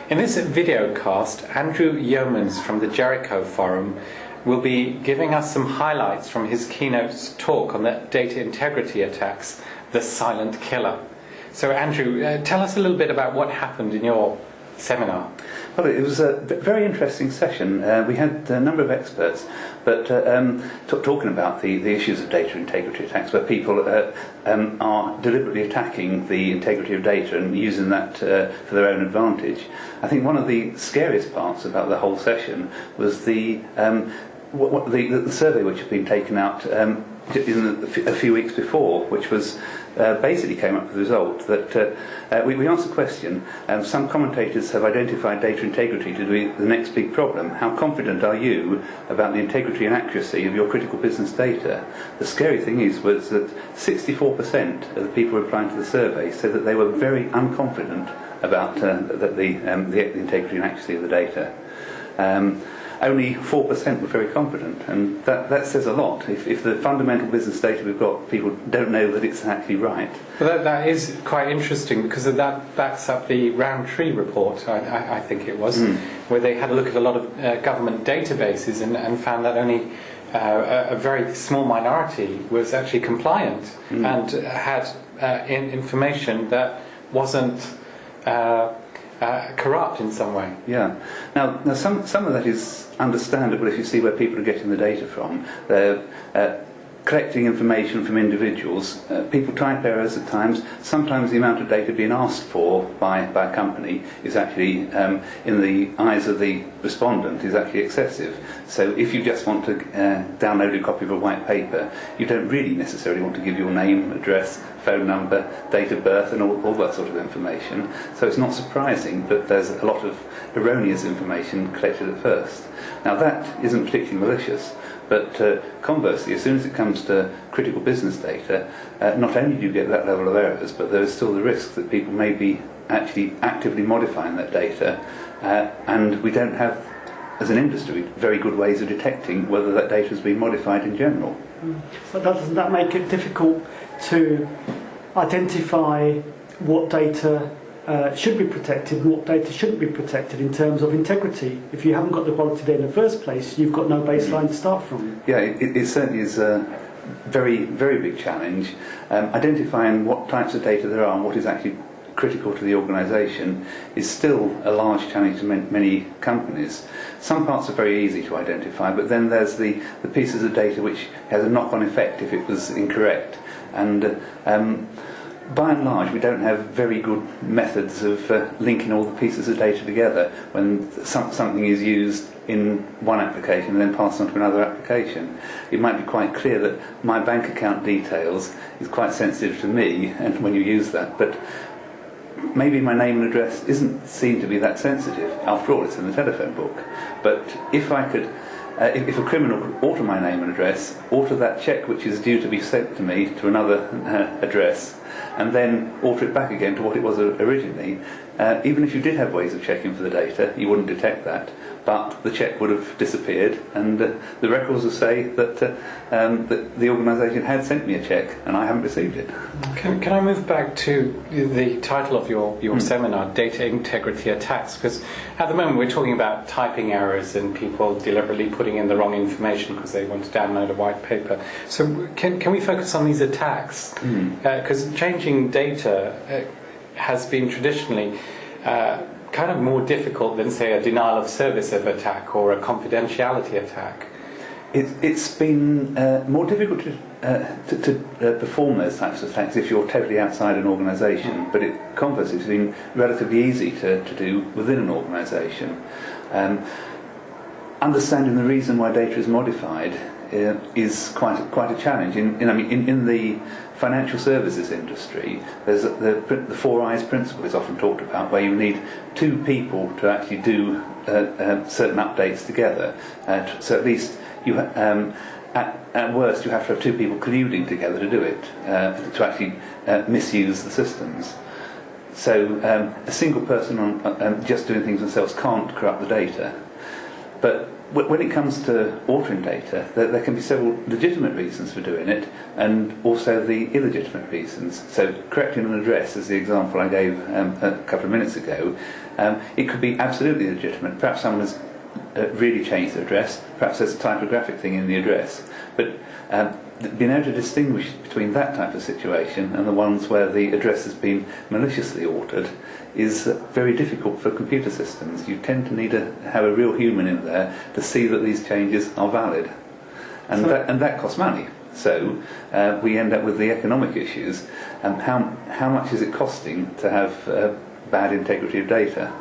In this video cast, Anderw Yeomans from the Jericho Forum will be giving us some highlights from his keynote talk on the data integrity attacks, the silent killer. So Anderw, tell us a little bit about what happened in your seminar. Well, it was a very interesting session. We had a number of experts, but talking about the issues of data integrity attacks, where people are deliberately attacking the integrity of data and using that for their own advantage. I think one of the scariest parts about the whole session was the survey which had been taken out a few weeks before, which was basically came up with the result that we asked the question, some commentators have identified data integrity to be the next big problem. How confident are you about the integrity and accuracy of your critical business data? The scary thing was that 64% of the people replying to the survey said that they were very unconfident about the integrity and accuracy of the data. Only 4% were very confident, and that says a lot. If the fundamental business data we've got, people don't know that it's actually right. Well, that is quite interesting, because that backs up the Roundtree report, I think it was, where they had a look at a lot of government databases and found that only a very small minority was actually compliant and had information that wasn't corrupt in some way. Yeah. Now some of that is understandable if you see where people are getting the data from. They're collecting information from individuals. People type errors at times. Sometimes the amount of data being asked for by a company is actually, in the eyes of the respondent, is actually excessive. So if you just want to download a copy of a white paper, you don't really necessarily want to give your name, address, phone number, date of birth and all that sort of information. So it's not surprising that there's a lot of erroneous information collected at first. Now that isn't particularly malicious, but conversely, as soon as it comes to critical business data, not only do you get that level of errors, but there is still the risk that people may be actually actively modifying that data, and we don't have, as an industry, very good ways of detecting whether that data has been modified in general. But doesn't that make it difficult to identify what data should be protected and what data shouldn't be protected in terms of integrity? If you haven't got the quality data in the first place, you've got no baseline to start from. Yeah, it certainly is a very, very big challenge. Identifying what types of data there are and what is actually critical to the organisation is still a large challenge to many companies. Some parts are very easy to identify, but then there's the pieces of data which has a knock-on effect if it was incorrect. And by and large, we don't have very good methods of linking all the pieces of data together when something is used in one application and then passed on to another application. It might be quite clear that my bank account details is quite sensitive to me, and when you use that, but maybe my name and address isn't seen to be that sensitive. After all, it's in the telephone book. But if I could, if a criminal could alter my name and address, alter that cheque which is due to be sent to me to another address, and then alter it back again to what it was originally, even if you did have ways of checking for the data, you wouldn't detect that, but the cheque would have disappeared, and the records will say that the organisation had sent me a cheque and I haven't received it. Can I move back to the title of your seminar, Data Integrity Attacks? Because at the moment we're talking about typing errors and people deliberately putting in the wrong information because they want to download a white paper. So can we focus on these attacks? Because changing data has been traditionally kind of more difficult than, say, a denial of service of attack or a confidentiality attack. It's been more difficult to perform those types of attacks if you're totally outside an organisation, but conversely it's been relatively easy to do within an organisation. Understanding the reason why data is modified is quite a challenge. In the financial services industry, there's the 4 eyes principle is often talked about, where you need 2 people to actually do certain updates together. So at least you at worst you have to have 2 people colluding together to do it, to actually misuse the systems. So a single person just doing things themselves can't corrupt the data. But when it comes to altering data, there can be several legitimate reasons for doing it, and also the illegitimate reasons. So correcting an address, as the example I gave a couple of minutes ago, it could be absolutely legitimate. Perhaps someone has really changed their address, perhaps there's a typographic thing in the address, but being able to distinguish between that type of situation and the ones where the address has been maliciously altered is very difficult for computer systems. You tend to need to have a real human in there to see that these changes are valid, and that costs money. So we end up with the economic issues. How much is it costing to have bad integrity of data?